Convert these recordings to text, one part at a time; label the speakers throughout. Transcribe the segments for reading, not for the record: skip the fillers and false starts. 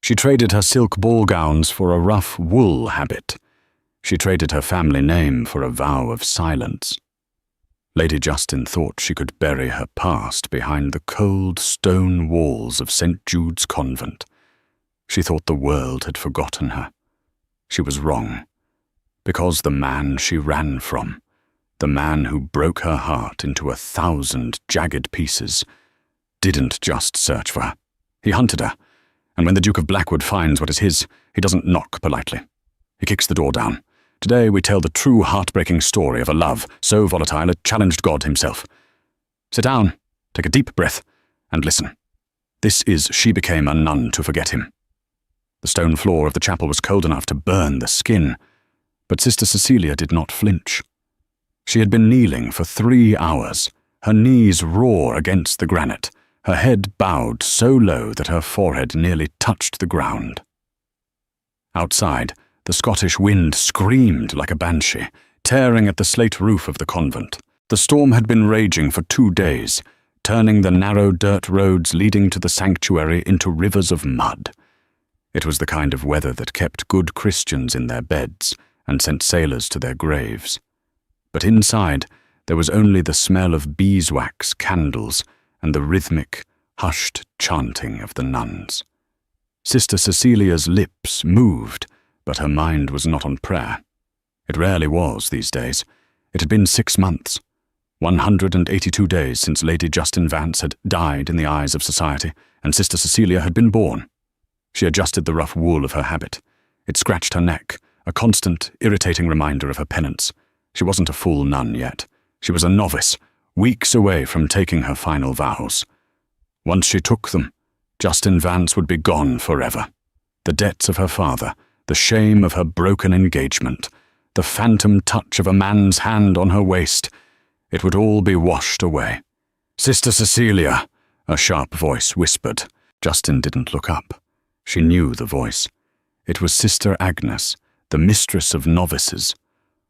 Speaker 1: She traded her silk ball gowns for a rough wool habit. She traded her family name for a vow of silence. Lady Justin thought she could bury her past behind the cold stone walls of St. Jude's Convent. She thought the world had forgotten her. She was wrong, because the man she ran from, the man who broke her heart into 1,000 jagged pieces, didn't just search for her. He hunted her, and when the Duke of Blackwood finds what is his, he doesn't knock politely. He kicks the door down. Today we tell the true heartbreaking story of a love so volatile it challenged God himself. Sit down, take a deep breath, and listen. This is She Became a Nun to Forget Him. The stone floor of the chapel was cold enough to burn the skin, but Sister Cecilia did not flinch. She had been kneeling for 3 hours, her knees raw against the granite, her head bowed so low that her forehead nearly touched the ground. Outside, the Scottish wind screamed like a banshee, tearing at the slate roof of the convent. The storm had been raging for 2 days, turning the narrow dirt roads leading to the sanctuary into rivers of mud. It was the kind of weather that kept good Christians in their beds and sent sailors to their graves. But inside, there was only the smell of beeswax candles and the rhythmic, hushed chanting of the nuns. Sister Cecilia's lips moved, but her mind was not on prayer. It rarely was these days. It had been 6 months, 182 days since Lady Justin Vance had died in the eyes of society, and Sister Cecilia had been born. She adjusted the rough wool of her habit. It scratched her neck, a constant, irritating reminder of her penance. She wasn't a full nun yet. She was a novice, weeks away from taking her final vows. Once she took them, Justin Vance would be gone forever. The debts of her father, the shame of her broken engagement, the phantom touch of a man's hand on her waist, it would all be washed away. "Sister Cecilia," a sharp voice whispered. Justin didn't look up. She knew the voice. It was Sister Agnes, the mistress of novices,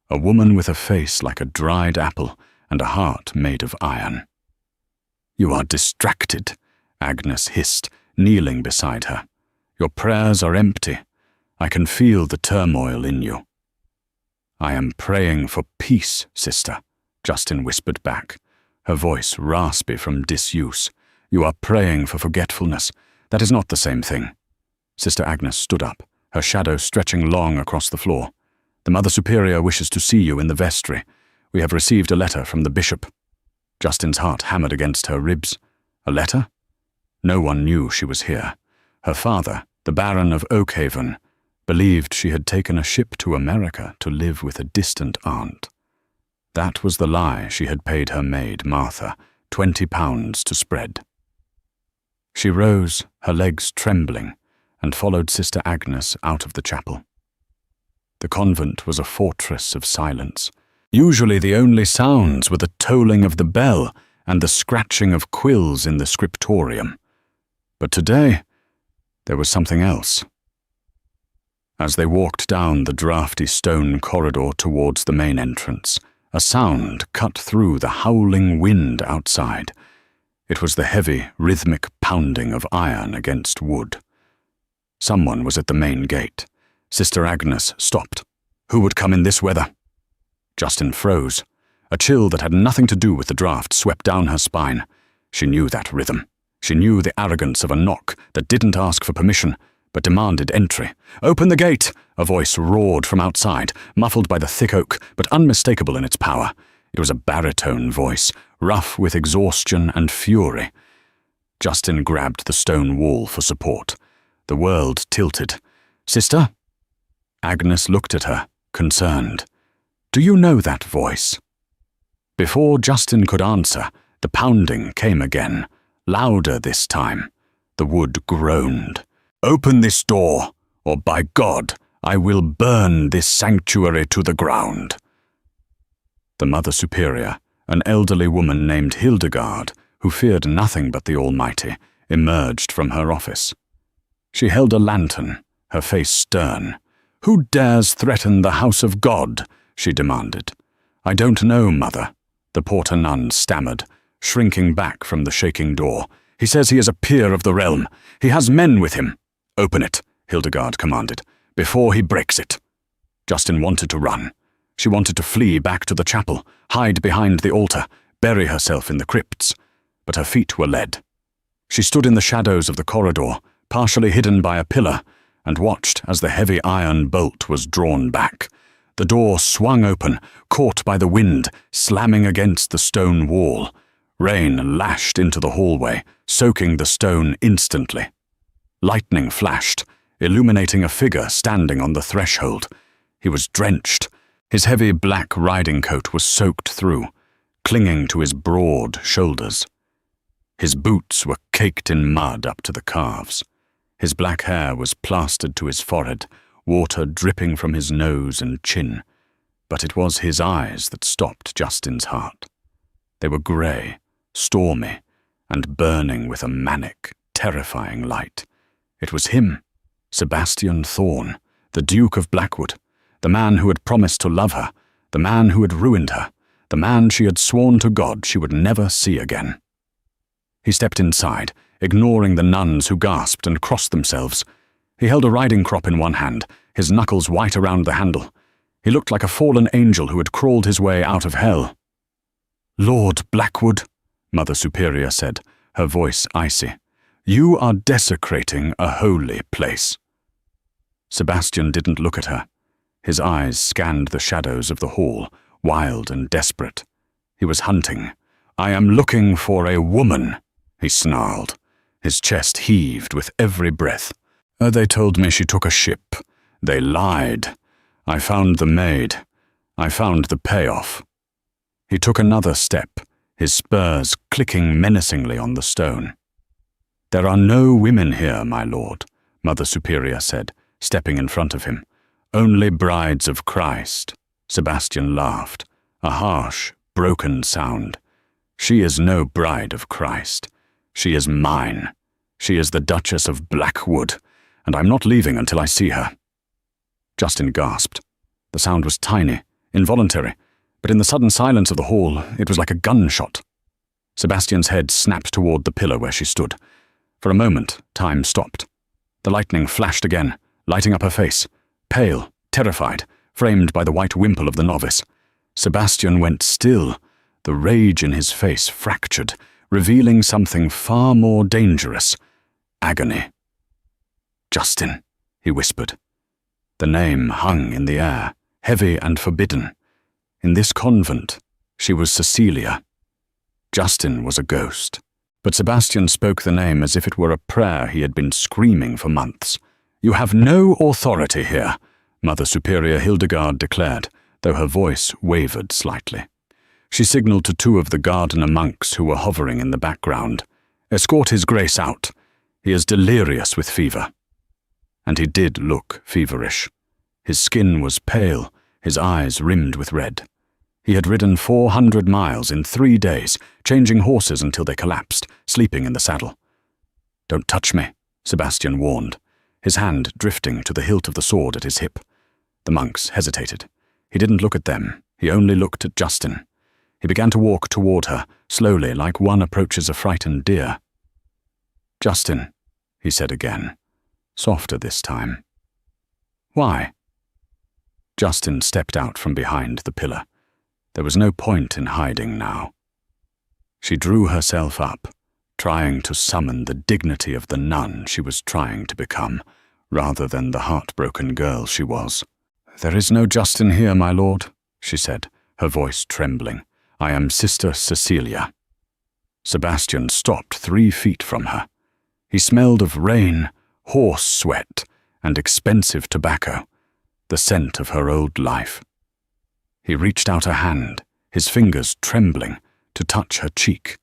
Speaker 1: a woman with a face like a dried apple and a heart made of iron. "You are distracted," Agnes hissed, kneeling beside her. "Your prayers are empty. I can feel the turmoil in you." "I am praying for peace, sister," Justin whispered back, her voice raspy from disuse. "You are praying for forgetfulness. That is not the same thing." Sister Agnes stood up, her shadow stretching long across the floor. "The Mother Superior wishes to see you in the vestry. We have received a letter from the bishop." Justin's heart hammered against her ribs. A letter? No one knew she was here. Her father, the Baron of Oakhaven, believed she had taken a ship to America to live with a distant aunt. That was the lie she had paid her maid, Martha, £20 to spread. She rose, her legs trembling, and followed Sister Agnes out of the chapel. The convent was a fortress of silence. Usually the only sounds were the tolling of the bell and the scratching of quills in the scriptorium. But today, there was something else. As they walked down the draughty stone corridor towards the main entrance, a sound cut through the howling wind outside. It was the heavy, rhythmic pounding of iron against wood. Someone was at the main gate. Sister Agnes stopped. Who would come in this weather? Justin froze. A chill that had nothing to do with the draft swept down her spine. She knew that rhythm. She knew the arrogance of a knock that didn't ask for permission, but demanded entry. "Open the gate!" a voice roared from outside, muffled by the thick oak, but unmistakable in its power. It was a baritone voice, rough with exhaustion and fury. Justin grabbed the stone wall for support. The world tilted. "Sister?" Agnes looked at her, concerned. "Do you know that voice?" Before Justin could answer, the pounding came again, louder this time. The wood groaned. "Open this door, or by God, I will burn this sanctuary to the ground." The Mother Superior, an elderly woman named Hildegard, who feared nothing but the Almighty, emerged from her office. She held a lantern, her face stern. "Who dares threaten the house of God?" she demanded. "I don't know, Mother," the porter nun stammered, shrinking back from the shaking door. "He says he is a peer of the realm. He has men with him." "Open it," Hildegard commanded, "before he breaks it." Justin wanted to run. She wanted to flee back to the chapel, hide behind the altar, bury herself in the crypts. But her feet were led. She stood in the shadows of the corridor, partially hidden by a pillar, and watched as the heavy iron bolt was drawn back. The door swung open, caught by the wind, slamming against the stone wall. Rain lashed into the hallway, soaking the stone instantly. Lightning flashed, illuminating a figure standing on the threshold. He was drenched. His heavy black riding coat was soaked through, clinging to his broad shoulders. His boots were caked in mud up to the calves. His black hair was plastered to his forehead, water dripping from his nose and chin. But it was his eyes that stopped Justin's heart. They were grey, stormy, and burning with a manic, terrifying light. It was him, Sebastian Thorne, the Duke of Blackwood, the man who had promised to love her, the man who had ruined her, the man she had sworn to God she would never see again. He stepped inside, ignoring the nuns who gasped and crossed themselves. He held a riding crop in one hand, his knuckles white around the handle. He looked like a fallen angel who had crawled his way out of hell. "Lord Blackwood," Mother Superior said, her voice icy, "you are desecrating a holy place." Sebastian didn't look at her. His eyes scanned the shadows of the hall, wild and desperate. He was hunting. "I am looking for a woman," he snarled. His chest heaved with every breath. "They told me she took a ship. They lied. I found the maid. I found the payoff." He took another step, his spurs clicking menacingly on the stone. "There are no women here, my lord," Mother Superior said, stepping in front of him. "Only brides of Christ." Sebastian laughed, a harsh, broken sound. "She is no bride of Christ. She is mine. She is the Duchess of Blackwood, and I'm not leaving until I see her." Justin gasped. The sound was tiny, involuntary, but in the sudden silence of the hall, it was like a gunshot. Sebastian's head snapped toward the pillar where she stood. For a moment, time stopped. The lightning flashed again, lighting up her face, pale, terrified, framed by the white wimple of the novice. Sebastian went still, the rage in his face fractured, revealing something far more dangerous: agony. "Justin," he whispered. The name hung in the air, heavy and forbidden. In this convent, she was Cecilia. Justin was a ghost. But Sebastian spoke the name as if it were a prayer he had been screaming for months. "You have no authority here," Mother Superior Hildegard declared, though her voice wavered slightly. She signaled to two of the gardener monks who were hovering in the background. "Escort his grace out. He is delirious with fever." And he did look feverish. His skin was pale, his eyes rimmed with red. He had ridden 400 miles in 3 days, changing horses until they collapsed, sleeping in the saddle. "Don't touch me," Sebastian warned, his hand drifting to the hilt of the sword at his hip. The monks hesitated. He didn't look at them, he only looked at Justin. He began to walk toward her, slowly, like one approaches a frightened deer. "Justin," he said again, softer this time. "Why?" Justin stepped out from behind the pillar. There was no point in hiding now. She drew herself up, trying to summon the dignity of the nun she was trying to become, rather than the heartbroken girl she was. "There is no Justin here, my lord," she said, her voice trembling. "I am Sister Cecilia." Sebastian stopped 3 feet from her. He smelled of rain, horse sweat, and expensive tobacco, the scent of her old life. He reached out a hand, his fingers trembling, to touch her cheek.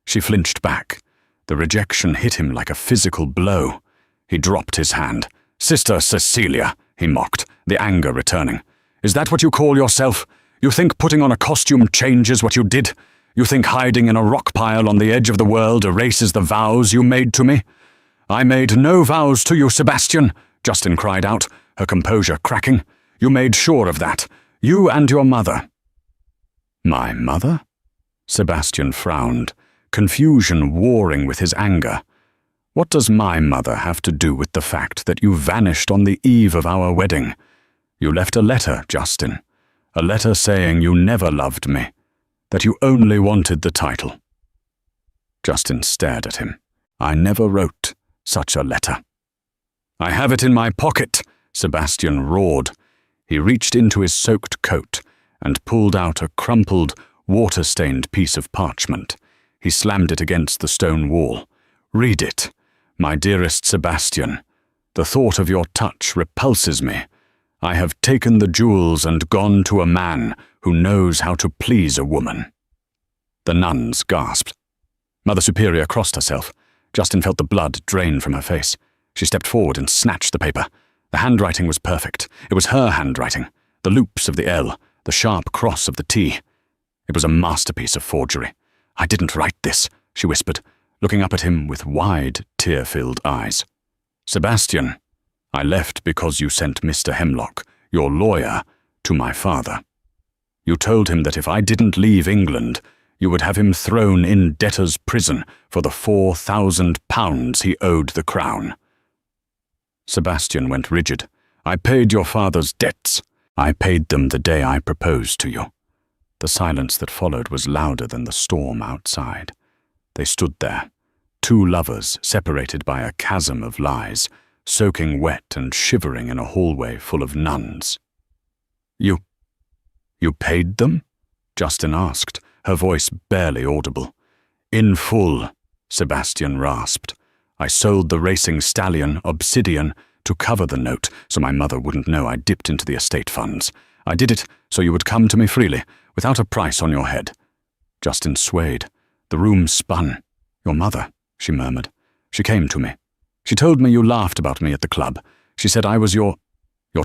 Speaker 1: She flinched back. The rejection hit him like a physical blow. He dropped his hand. "Sister Cecilia," he mocked, the anger returning. "Is that what you call yourself? You think putting on a costume changes what you did? You think hiding in a rock pile on the edge of the world erases the vows you made to me?" "I made no vows to you, Sebastian," Justin cried out, her composure cracking. "You made sure of that. You and your mother." "My mother?" Sebastian frowned, confusion warring with his anger. What does my mother have to do with the fact that you vanished on the eve of our wedding? You left a letter, Justin. A letter saying you never loved me, that you only wanted the title. Justin stared at him. I never wrote such a letter. I have it in my pocket, Sebastian roared. He reached into his soaked coat and pulled out a crumpled, water-stained piece of parchment. He slammed it against the stone wall. Read it, my dearest Sebastian. The thought of your touch repulses me. I have taken the jewels and gone to a man who knows how to please a woman. The nuns gasped. Mother Superior crossed herself. Justin felt the blood drain from her face. She stepped forward and snatched the paper. The handwriting was perfect. It was her handwriting. The loops of the L, the sharp cross of the T. It was a masterpiece of forgery. I didn't write this, she whispered, looking up at him with wide, tear-filled eyes. Sebastian, I left because you sent Mr. Hemlock, your lawyer, to my father. You told him that if I didn't leave England, you would have him thrown in debtor's prison for the £4,000 he owed the crown. Sebastian went rigid. I paid your father's debts. I paid them the day I proposed to you. The silence that followed was louder than the storm outside. They stood there, two lovers separated by a chasm of lies, soaking wet and shivering in a hallway full of nuns. You paid them? Justin asked, her voice barely audible. In full, Sebastian rasped. I sold the racing stallion, Obsidian, to cover the note so my mother wouldn't know I dipped into the estate funds. I did it so you would come to me freely, without a price on your head. Justin swayed. The room spun. Your mother, she murmured. She came to me. She told me you laughed about me at the club. She said I was your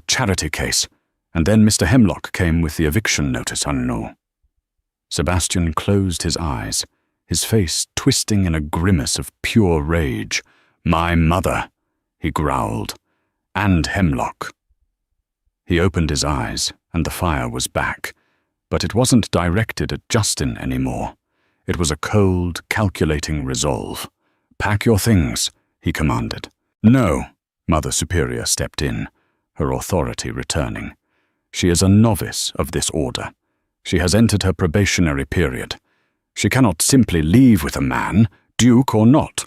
Speaker 1: charity case. And then Mr. Hemlock came with the eviction notice, I know. Sebastian closed his eyes, his face twisting in a grimace of pure rage. My mother, he growled, and Hemlock. He opened his eyes, and the fire was back, but it wasn't directed at Justin anymore. It was a cold, calculating resolve. Pack your things, he commanded. No, Mother Superior stepped in, her authority returning. She is a novice of this order. She has entered her probationary period. She cannot simply leave with a man, duke or not.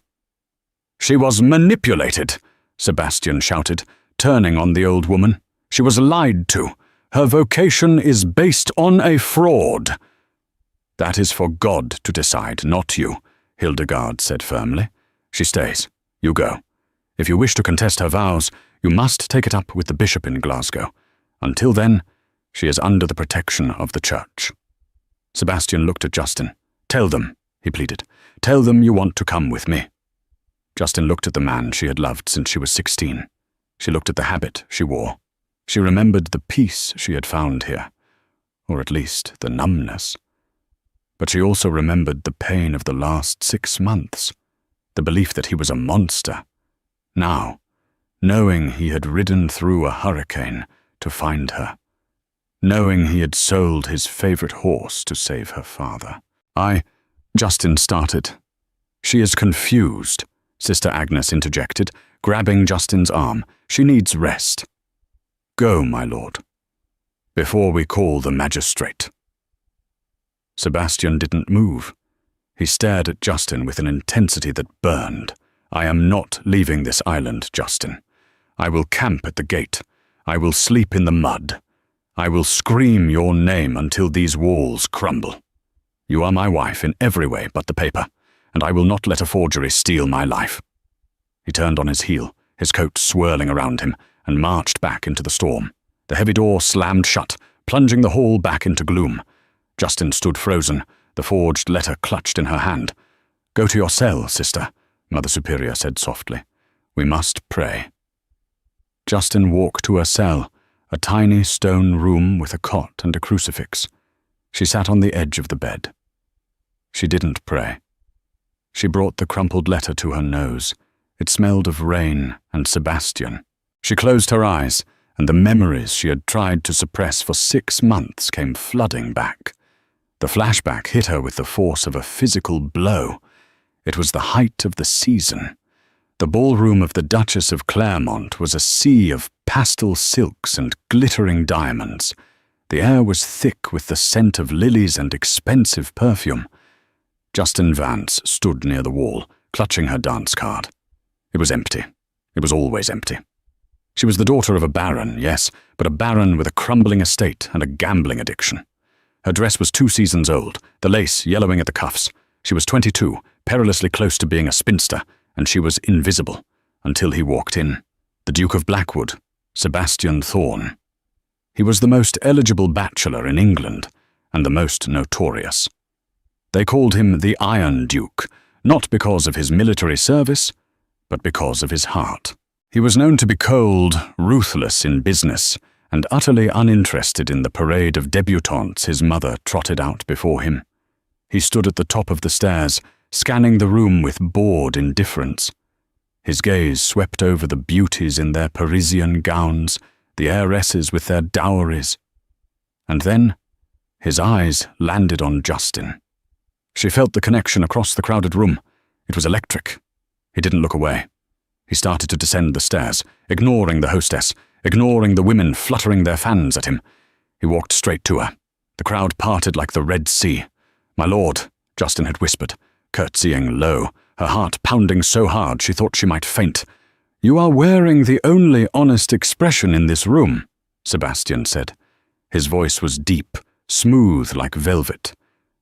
Speaker 1: She was manipulated, Sebastian shouted, turning on the old woman. She was lied to. Her vocation is based on a fraud. That is for God to decide, not you, Hildegard said firmly. She stays. You go. If you wish to contest her vows, you must take it up with the bishop in Glasgow. Until then, she is under the protection of the church. Sebastian looked at Justin. Tell them, he pleaded. Tell them you want to come with me. Justin looked at the man she had loved since she was 16. She looked at the habit she wore. She remembered the peace she had found here, or at least the numbness. But she also remembered the pain of the last 6 months, the belief that he was a monster. Now, knowing he had ridden through a hurricane to find her, knowing he had sold his favorite horse to save her father. Justin started. She is confused, Sister Agnes interjected, grabbing Justin's arm. She needs rest. Go, my lord, before we call the magistrate. Sebastian didn't move. He stared at Justin with an intensity that burned. I am not leaving this island, Justin. I will camp at the gate. I will sleep in the mud. I will scream your name until these walls crumble. You are my wife in every way but the paper, and I will not let a forgery steal my life. He turned on his heel, his coat swirling around him, and marched back into the storm. The heavy door slammed shut, plunging the hall back into gloom. Justin stood frozen, the forged letter clutched in her hand. Go to your cell, sister, Mother Superior said softly. We must pray. Justin walked to her cell, a tiny stone room with a cot and a crucifix. She sat on the edge of the bed. She didn't pray. She brought the crumpled letter to her nose. It smelled of rain and Sebastian. She closed her eyes, and the memories she had tried to suppress for 6 months came flooding back. The flashback hit her with the force of a physical blow. It was the height of the season. The ballroom of the Duchess of Claremont was a sea of pastel silks and glittering diamonds. The air was thick with the scent of lilies and expensive perfume. Justin Vance stood near the wall, clutching her dance card. It was empty. It was always empty. She was the daughter of a baron, yes, but a baron with a crumbling estate and a gambling addiction. Her dress was 2 seasons old, the lace yellowing at the cuffs. She was 22, perilously close to being a spinster, and she was invisible, until he walked in. The Duke of Blackwood, Sebastian Thorne. He was the most eligible bachelor in England, and the most notorious. They called him the Iron Duke, not because of his military service, but because of his heart. He was known to be cold, ruthless in business, and utterly uninterested in the parade of debutantes his mother trotted out before him. He stood at the top of the stairs, scanning the room with bored indifference. His gaze swept over the beauties in their Parisian gowns, the heiresses with their dowries. And then, his eyes landed on Justin. She felt the connection across the crowded room. It was electric. He didn't look away. He started to descend the stairs, ignoring the hostess, ignoring the women fluttering their fans at him. He walked straight to her. The crowd parted like the Red Sea. "My lord," Justin had whispered, curtsying low, her heart pounding so hard she thought she might faint. "You are wearing the only honest expression in this room," Sebastian said. His voice was deep, smooth like velvet.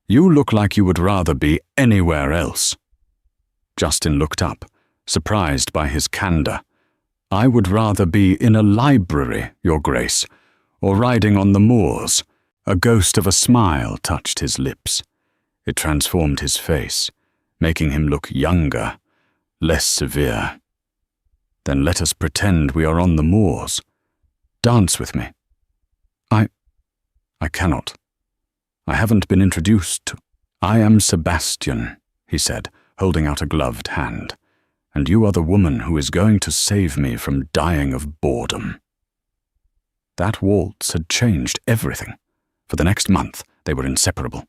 Speaker 1: "You look like you would rather be anywhere else." Justin looked up, surprised by his candor. "I would rather be in a library, Your Grace, or riding on the moors." A ghost of a smile touched his lips. It transformed his face, making him look younger, less severe. "Then let us pretend we are on the moors. Dance with me." I cannot. I haven't been introduced to—" "I am Sebastian," he said, holding out a gloved hand. "And you are the woman who is going to save me from dying of boredom." That waltz had changed everything. For the next month, they were inseparable.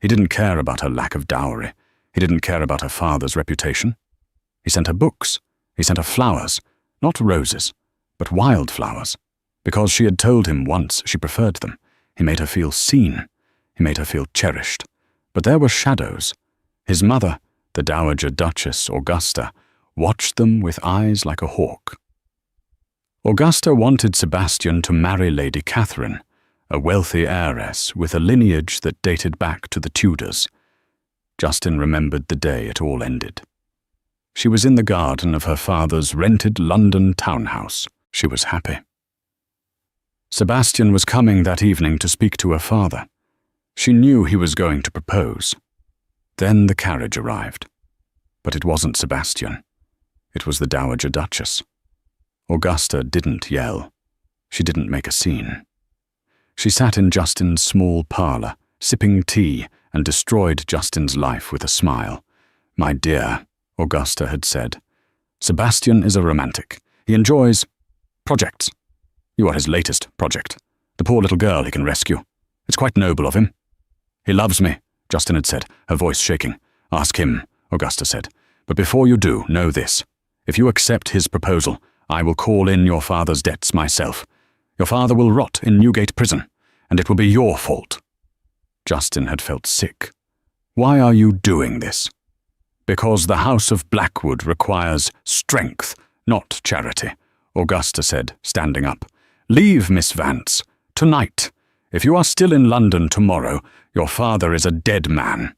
Speaker 1: He didn't care about her lack of dowry. He didn't care about her father's reputation. He sent her books. He sent her flowers, not roses, but wildflowers, because she had told him once she preferred them. He made her feel seen. He made her feel cherished. But there were shadows. His mother, the Dowager Duchess Augusta, watched them with eyes like a hawk. Augusta wanted Sebastian to marry Lady Catherine, a wealthy heiress with a lineage that dated back to the Tudors. Justin remembered the day it all ended. She was in the garden of her father's rented London townhouse. She was happy. Sebastian was coming that evening to speak to her father. She knew he was going to propose. Then the carriage arrived. But it wasn't Sebastian. It was the Dowager Duchess. Augusta didn't yell. She didn't make a scene. She sat in Justin's small parlor, sipping tea, and destroyed Justin's life with a smile. "My dear," Augusta had said, "Sebastian is a romantic. He enjoys projects. You are his latest project. The poor little girl he can rescue. It's quite noble of him." "He loves me," Justin had said, her voice shaking. "Ask him," Augusta said. "But before you do, know this. If you accept his proposal, I will call in your father's debts myself. Your father will rot in Newgate prison, and it will be your fault." Justin had felt sick. "Why are you doing this?" "Because the House of Blackwood requires strength, not charity," Augusta said, standing up. "Leave, Miss Vance. Tonight. If you are still in London tomorrow, your father is a dead man."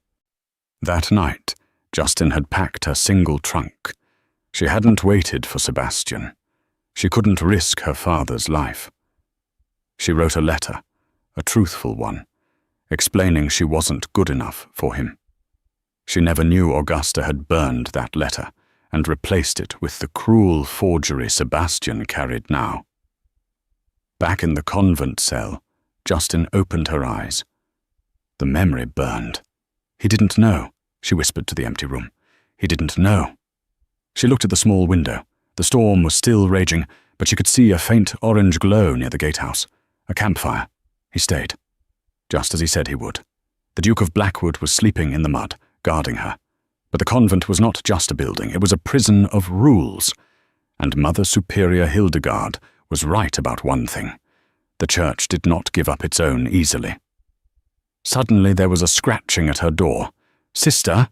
Speaker 1: That night, Justin had packed her single trunk. She hadn't waited for Sebastian. She couldn't risk her father's life. She wrote a letter, a truthful one, explaining she wasn't good enough for him. She never knew Augusta had burned that letter and replaced it with the cruel forgery Sebastian carried now. Back in the convent cell, Justin opened her eyes. The memory burned. He didn't know, she whispered to the empty room. He didn't know. She looked at the small window. The storm was still raging, but she could see a faint orange glow near the gatehouse. A campfire. He stayed. Just as he said he would. The Duke of Blackwood was sleeping in the mud, guarding her. But the convent was not just a building, it was a prison of rules. And Mother Superior Hildegard was right about one thing. The church did not give up its own easily. Suddenly there was a scratching at her door. "Sister?"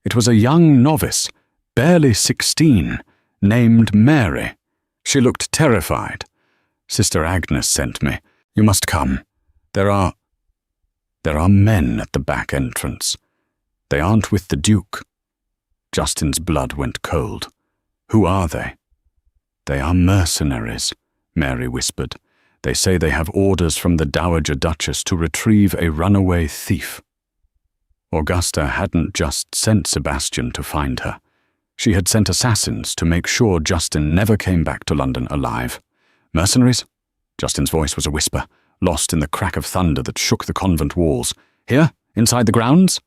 Speaker 1: It was a young novice, barely 16, named Mary. She looked terrified. "Sister Agnes sent me. You must come. There are men at the back entrance. They aren't with the Duke." Justin's blood went cold. "Who are they?" "They are mercenaries," Mary whispered. "They say they have orders from the Dowager Duchess to retrieve a runaway thief." Augusta hadn't just sent Sebastian to find her. She had sent assassins to make sure Justin never came back to London alive. "Mercenaries?" Justin's voice was a whisper, lost in the crack of thunder that shook the convent walls. "Here, inside the grounds?"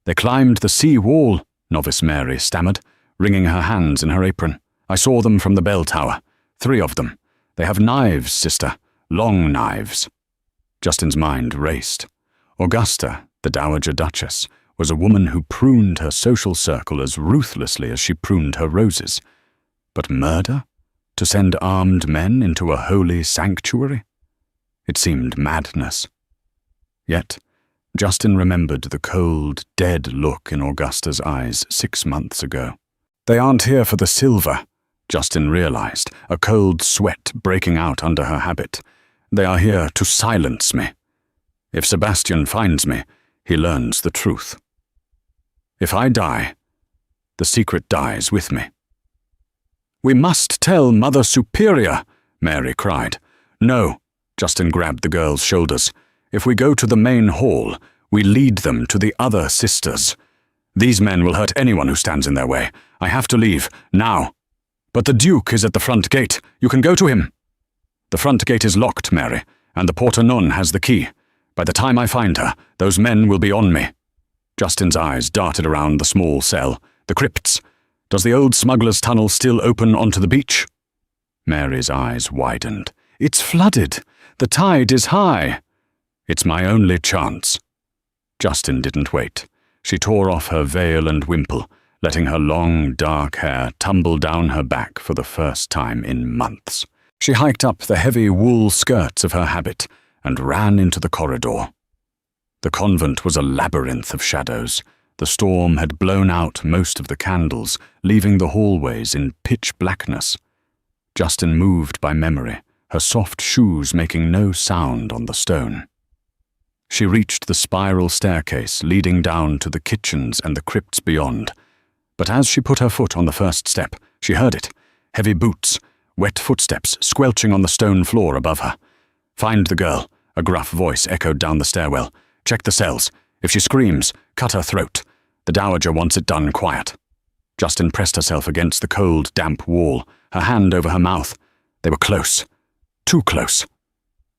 Speaker 1: "They climbed the sea wall," Novice Mary stammered, wringing her hands in her apron. "I saw them from the bell tower. 3 of them. They have knives, sister. Long knives." Justin's mind raced. Augusta, the Dowager Duchess, was a woman who pruned her social circle as ruthlessly as she pruned her roses. But murder? To send armed men into a holy sanctuary? It seemed madness. Yet, Justin remembered the cold, dead look in Augusta's eyes 6 months ago. "They aren't here for the silver," Justin realized, a cold sweat breaking out under her habit. "They are here to silence me. If Sebastian finds me, he learns the truth. If I die, the secret dies with me." "We must tell Mother Superior," Mary cried. "No," Justin grabbed the girl's shoulders. "If we go to the main hall, we lead them to the other sisters. These men will hurt anyone who stands in their way. I have to leave, now." "But the Duke is at the front gate. You can go to him." "The front gate is locked, Mary, and the porter nun has the key. By the time I find her, those men will be on me." Justin's eyes darted around the small cell. "The crypts. Does the old smuggler's tunnel still open onto the beach?" Mary's eyes widened. "It's flooded. The tide is high." "It's my only chance." Justin didn't wait. She tore off her veil and wimple, letting her long, dark hair tumble down her back for the first time in months. She hiked up the heavy wool skirts of her habit and ran into the corridor. The convent was a labyrinth of shadows. The storm had blown out most of the candles, leaving the hallways in pitch blackness. Justin moved by memory, her soft shoes making no sound on the stone. She reached the spiral staircase leading down to the kitchens and the crypts beyond. But as she put her foot on the first step, she heard it. Heavy boots, wet footsteps squelching on the stone floor above her. "Find the girl," a gruff voice echoed down the stairwell. "Check the cells. If she screams, cut her throat. The Dowager wants it done quiet." Justin pressed herself against the cold, damp wall, her hand over her mouth. They were close. Too close.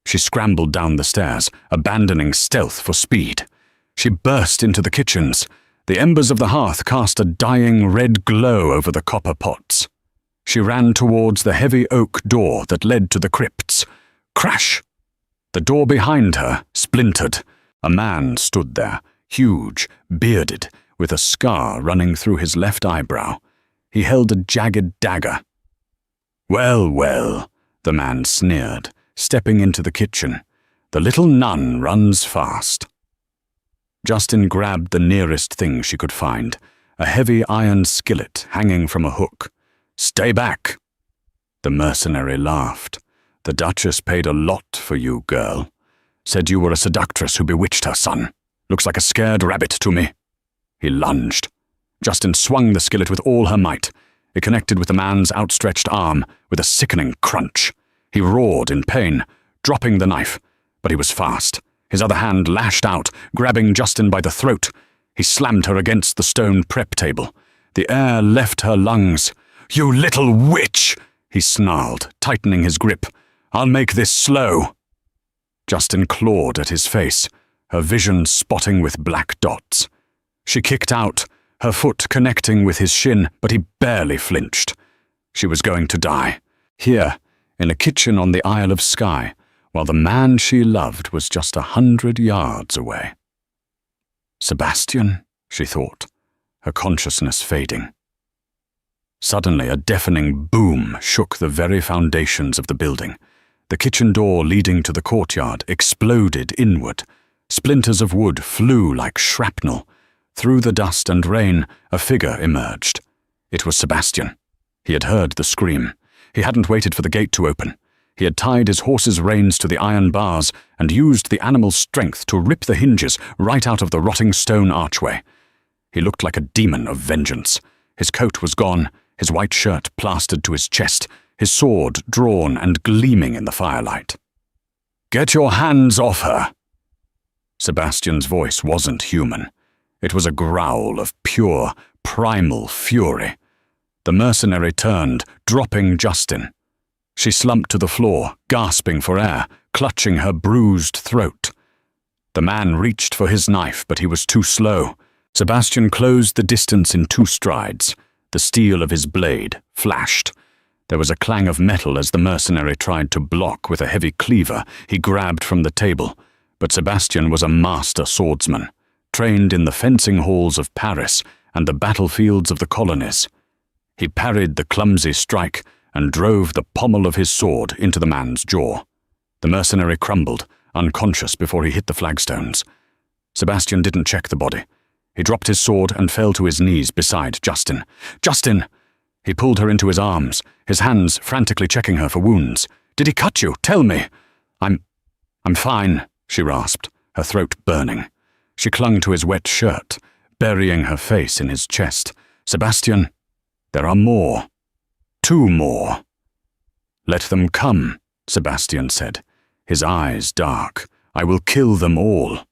Speaker 1: She scrambled down the stairs, abandoning stealth for speed. She burst into the kitchens. The embers of the hearth cast a dying red glow over the copper pots. She ran towards the heavy oak door that led to the crypts. Crash! The door behind her splintered. A man stood there, huge, bearded, with a scar running through his left eyebrow. He held a jagged dagger. "Well, well," the man sneered, stepping into the kitchen. "The little nun runs fast." Justin grabbed the nearest thing she could find, a heavy iron skillet hanging from a hook. "Stay back." The mercenary laughed. "The Duchess paid a lot for you, girl. Said you were a seductress who bewitched her son. Looks like a scared rabbit to me." He lunged. Justin swung the skillet with all her might. It connected with the man's outstretched arm with a sickening crunch. He roared in pain, dropping the knife, but he was fast. His other hand lashed out, grabbing Justin by the throat. He slammed her against the stone prep table. The air left her lungs. "You little witch!" he snarled, tightening his grip. "I'll make this slow." Justin clawed at his face, her vision spotting with black dots. She kicked out, her foot connecting with his shin, but he barely flinched. She was going to die. Here, in a kitchen on the Isle of Skye, while the man she loved was just 100 yards away. "Sebastian," she thought. her consciousness fading. Suddenly, a deafening boom shook the very foundations of the building. The kitchen door leading to the courtyard exploded inward. Splinters of wood flew like shrapnel. Through the dust and rain, a figure emerged. It was Sebastian. He had heard the scream. He hadn't waited for the gate to open. He had tied his horse's reins to the iron bars and used the animal's strength to rip the hinges right out of the rotting stone archway. He looked like a demon of vengeance. His coat was gone, his white shirt plastered to his chest, his sword drawn and gleaming in the firelight. "Get your hands off her!" Sebastian's voice wasn't human. It was a growl of pure, primal fury. The mercenary turned, dropping Justin. She slumped to the floor, gasping for air, clutching her bruised throat. The man reached for his knife, but he was too slow. Sebastian closed the distance in 2 strides. The steel of his blade flashed. There was a clang of metal as the mercenary tried to block with a heavy cleaver he grabbed from the table, but Sebastian was a master swordsman, trained in the fencing halls of Paris and the battlefields of the colonies. He parried the clumsy strike and drove the pommel of his sword into the man's jaw. The mercenary crumbled, unconscious before he hit the flagstones. Sebastian didn't check the body. He dropped his sword and fell to his knees beside Justin. "Justin!" He pulled her into his arms, his hands frantically checking her for wounds. "Did he cut you? Tell me!" I'm fine," she rasped, her throat burning. She clung to his wet shirt, burying her face in his chest. "Sebastian, there are more. 2 more." "Let them come," Sebastian said, his eyes dark. "I will kill them all."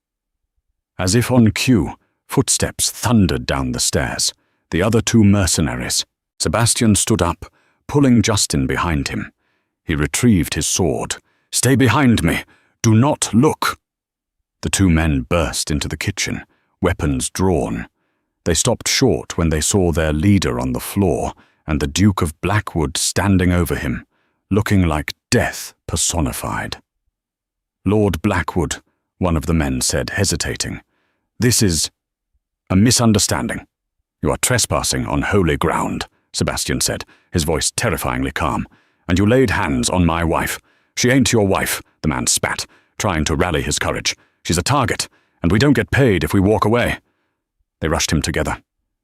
Speaker 1: As if on cue, footsteps thundered down the stairs. The other 2 mercenaries. Sebastian stood up, pulling Justin behind him. He retrieved his sword. "Stay behind me. Do not look." The 2 men burst into the kitchen, weapons drawn. They stopped short when they saw their leader on the floor and the Duke of Blackwood standing over him, looking like death personified. "Lord Blackwood," one of the men said, hesitating. "This is a misunderstanding. You are trespassing on holy ground," Sebastian said, his voice terrifyingly calm. "And you laid hands on my wife. She ain't your wife," the man spat, trying to rally his courage. "She's a target, and we don't get paid if we walk away." They rushed him together.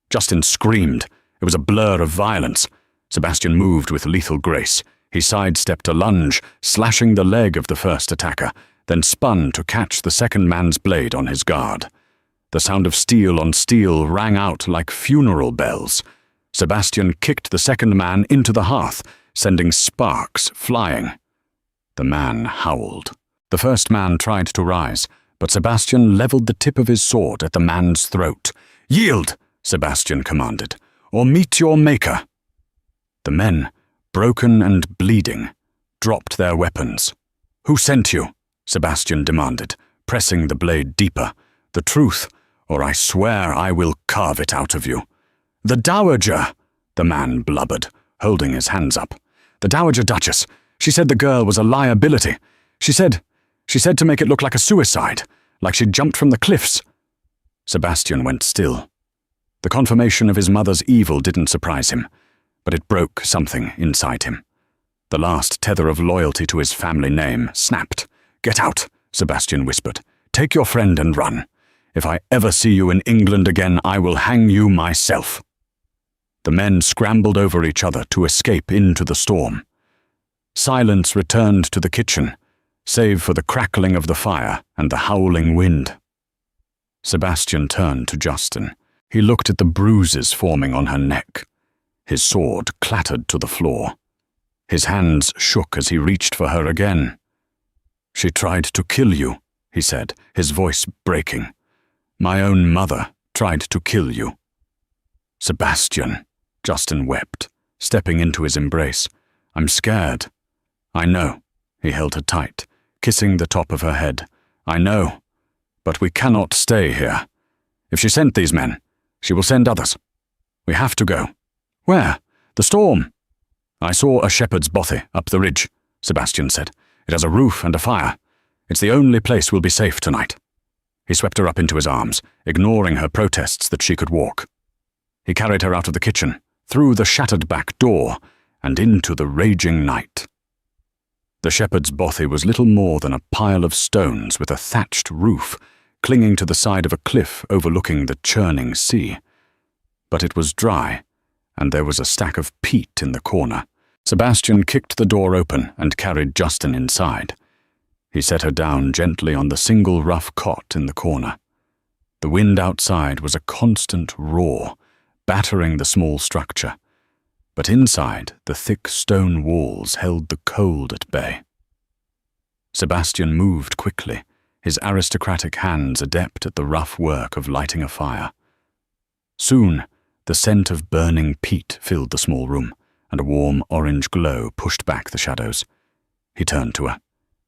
Speaker 1: Justin screamed. It was a blur of violence. Sebastian moved with lethal grace. He sidestepped a lunge, slashing the leg of the first attacker, then spun to catch the second man's blade on his guard. The sound of steel on steel rang out like funeral bells. Sebastian kicked the second man into the hearth, sending sparks flying. The man howled. The first man tried to rise, but Sebastian leveled the tip of his sword at the man's throat. "Yield," Sebastian commanded, "or meet your maker." The men, broken and bleeding, dropped their weapons. "Who sent you?" Sebastian demanded, pressing the blade deeper. "The truth, or I swear I will carve it out of you." "The Dowager," the man blubbered, holding his hands up. "The Dowager Duchess. She said the girl was a liability. She said to make it look like a suicide, like she'd jumped from the cliffs." Sebastian went still. The confirmation of his mother's evil didn't surprise him, but it broke something inside him. The last tether of loyalty to his family name snapped. "Get out," Sebastian whispered. "Take your friend and run. If I ever see you in England again, I will hang you myself." The men scrambled over each other to escape into the storm. Silence returned to the kitchen, save for the crackling of the fire and the howling wind. Sebastian turned to Justin. He looked at the bruises forming on her neck. His sword clattered to the floor. His hands shook as he reached for her again. "She tried to kill you," he said, his voice breaking. "My own mother tried to kill you." "Sebastian," Justin wept, stepping into his embrace. "I'm scared." "I know." He held her tight, kissing the top of her head. "I know. But we cannot stay here. If she sent these men, she will send others. We have to go." "Where?" "The storm." "I saw a shepherd's bothy up the ridge," Sebastian said. "It has a roof and a fire. It's the only place we'll be safe tonight." He swept her up into his arms, ignoring her protests that she could walk. He carried her out of the kitchen, through the shattered back door, and into the raging night. The shepherd's bothy was little more than a pile of stones with a thatched roof, clinging to the side of a cliff overlooking the churning sea. But it was dry, and there was a stack of peat in the corner. Sebastian kicked the door open and carried Justin inside. He set her down gently on the single rough cot in the corner. The wind outside was a constant roar, battering the small structure, but inside the thick stone walls held the cold at bay. Sebastian moved quickly, his aristocratic hands adept at the rough work of lighting a fire. Soon, the scent of burning peat filled the small room, and a warm orange glow pushed back the shadows. He turned to her.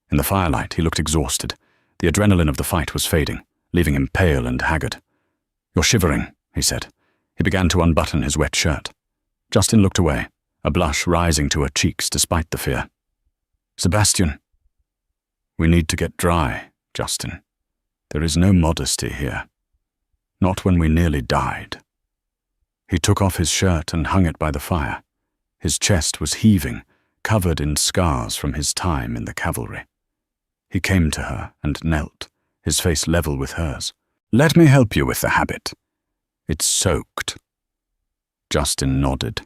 Speaker 1: In the firelight, he looked exhausted. The adrenaline of the fight was fading, leaving him pale and haggard. "You're shivering," he said. He began to unbutton his wet shirt. Justin looked away, a blush rising to her cheeks despite the fear. "Sebastian." "We need to get dry, Justin. There is no modesty here. Not when we nearly died." He took off his shirt and hung it by the fire. His chest was heaving, covered in scars from his time in the cavalry. He came to her and knelt, his face level with hers. "Let me help you with the habit. It's soaked." Justin nodded.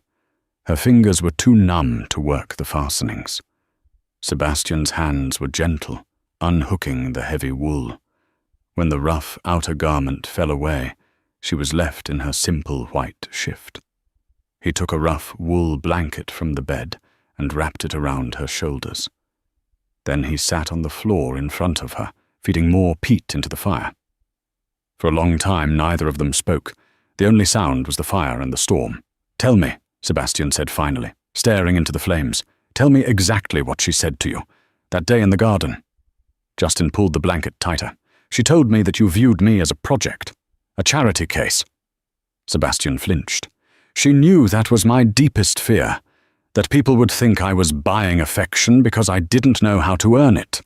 Speaker 1: Her fingers were too numb to work the fastenings. Sebastian's hands were gentle, unhooking the heavy wool. When the rough outer garment fell away, she was left in her simple white shift. He took a rough wool blanket from the bed and wrapped it around her shoulders. Then he sat on the floor in front of her, feeding more peat into the fire. For a long time, neither of them spoke. The only sound was the fire and the storm. "Tell me," Sebastian said finally, staring into the flames. "Tell me exactly what she said to you, that day in the garden." Justin pulled the blanket tighter. "She told me that you viewed me as a project, a charity case." Sebastian flinched. "She knew that was my deepest fear, that people would think I was buying affection because I didn't know how to earn it.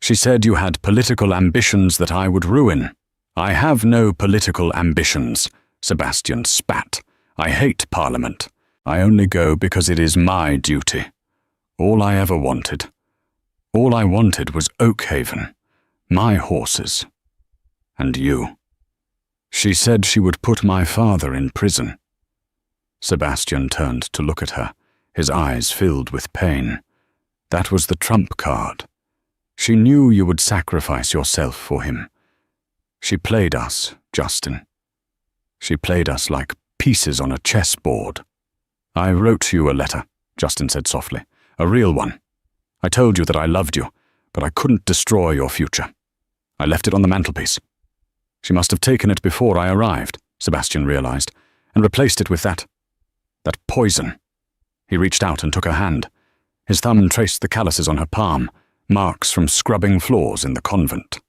Speaker 1: She said you had political ambitions that I would ruin. I have no political ambitions," Sebastian spat. "I hate Parliament. I only go because it is my duty. All I ever wanted. All I wanted was Oakhaven, my horses, and you. She said she would put my father in prison." Sebastian turned to look at her, his eyes filled with pain. "That was the trump card. She knew you would sacrifice yourself for him. She played us, Justin. She played us like pieces on a chessboard." "I wrote you a letter," Justin said softly. "A real one. I told you that I loved you, but I couldn't destroy your future. I left it on the mantelpiece." She must have taken it before I arrived, Sebastian realized, and replaced it with that poison. He reached out and took her hand. His thumb traced the calluses on her palm, marks from scrubbing floors in the convent.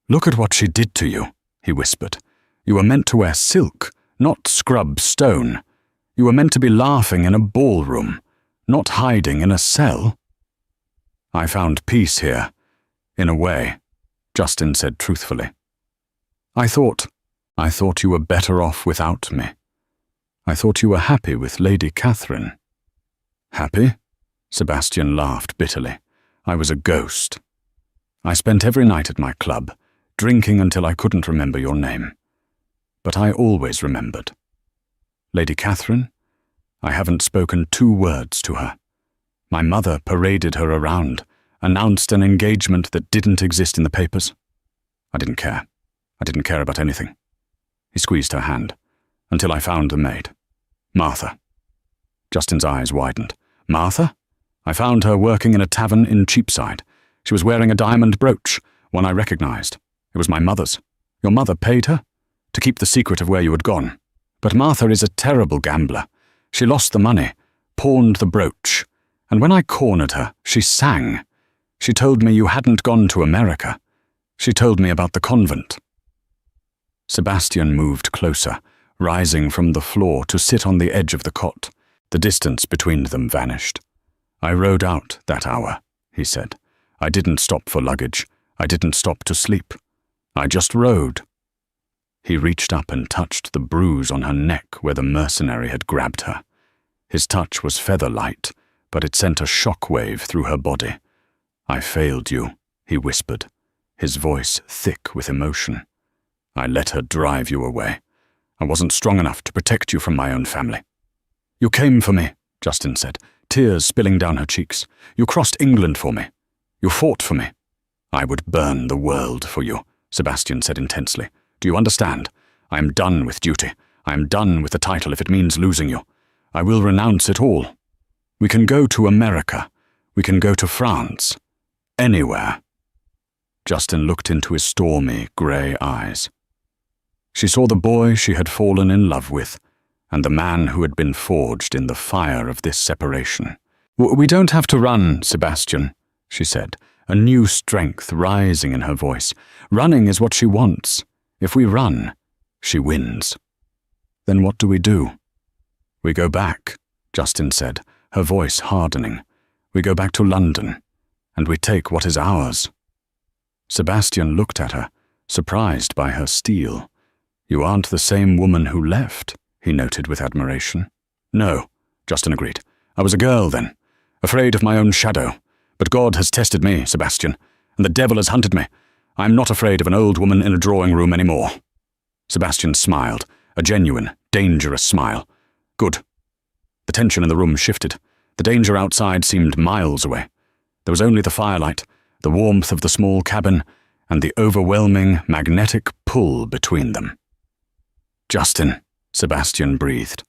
Speaker 1: "Look at what she did to you," he whispered. "You were meant to wear silk, not scrub stone. You were meant to be laughing in a ballroom, not hiding in a cell." "I found peace here, in a way," Justin said truthfully. I thought you were better off without me. I thought you were happy with Lady Catherine." "Happy?" Sebastian laughed bitterly. "I was a ghost. I spent every night at my club, drinking until I couldn't remember your name. But I always remembered. Lady Catherine? I haven't spoken 2 words to her. My mother paraded her around, announced an engagement that didn't exist in the papers. I didn't care. I didn't care about anything." He squeezed her hand, "until I found the maid. Martha." Justin's eyes widened. "Martha? I found her working in a tavern in Cheapside. She was wearing a diamond brooch, one I recognized. It was my mother's. Your mother paid her? To keep the secret of where you had gone. But Martha is a terrible gambler. She lost the money, pawned the brooch, and when I cornered her, she sang. She told me you hadn't gone to America. She told me about the convent." Sebastian moved closer, rising from the floor to sit on the edge of the cot. The distance between them vanished. "I rode out that hour," he said. "I didn't stop for luggage. I didn't stop to sleep. I just rode." He reached up and touched the bruise on her neck where the mercenary had grabbed her. His touch was feather-light, but it sent a shock-wave through her body. "I failed you," he whispered, his voice thick with emotion. "I let her drive you away. I wasn't strong enough to protect you from my own family." "You came for me," Justin said, tears spilling down her cheeks. "You crossed England for me. You fought for me." "I would burn the world for you," Sebastian said intensely. "Do you understand? I am done with duty. I am done with the title if it means losing you. I will renounce it all. We can go to America. We can go to France. Anywhere." Justin looked into his stormy, grey eyes. She saw the boy she had fallen in love with, and the man who had been forged in the fire of this separation. "We don't have to run, Sebastian," she said, a new strength rising in her voice. "Running is what she wants. If we run, she wins." "Then what do we do?" "We go back," Justin said, her voice hardening. "We go back to London, and we take what is ours." Sebastian looked at her, surprised by her steel. "You aren't the same woman who left," he noted with admiration. "No," Justin agreed. "I was a girl then, afraid of my own shadow. But God has tested me, Sebastian, and the devil has hunted me. I am not afraid of an old woman in a drawing room anymore." Sebastian smiled, a genuine, dangerous smile. "Good." The tension in the room shifted. The danger outside seemed miles away. There was only the firelight, the warmth of the small cabin, and the overwhelming, magnetic pull between them. "Justin," Sebastian breathed.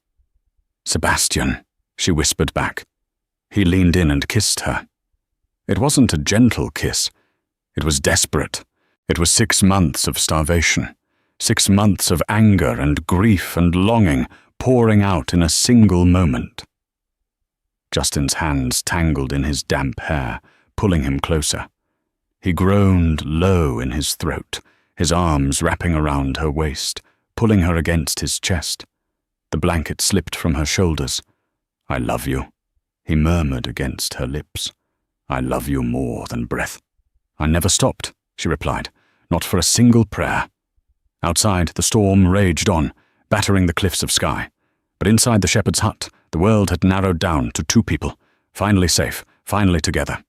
Speaker 1: "Sebastian," she whispered back. He leaned in and kissed her. It wasn't a gentle kiss. It was desperate. It was 6 months of starvation, 6 months of anger and grief and longing pouring out in a single moment. Justin's hands tangled in his damp hair, pulling him closer. He groaned low in his throat, his arms wrapping around her waist, pulling her against his chest. The blanket slipped from her shoulders. "I love you," he murmured against her lips. "I love you more than breath." "I never stopped," she replied, "not for a single prayer." Outside, the storm raged on, battering the cliffs of Skye. But inside the shepherd's hut, the world had narrowed down to 2 people, finally safe, finally together.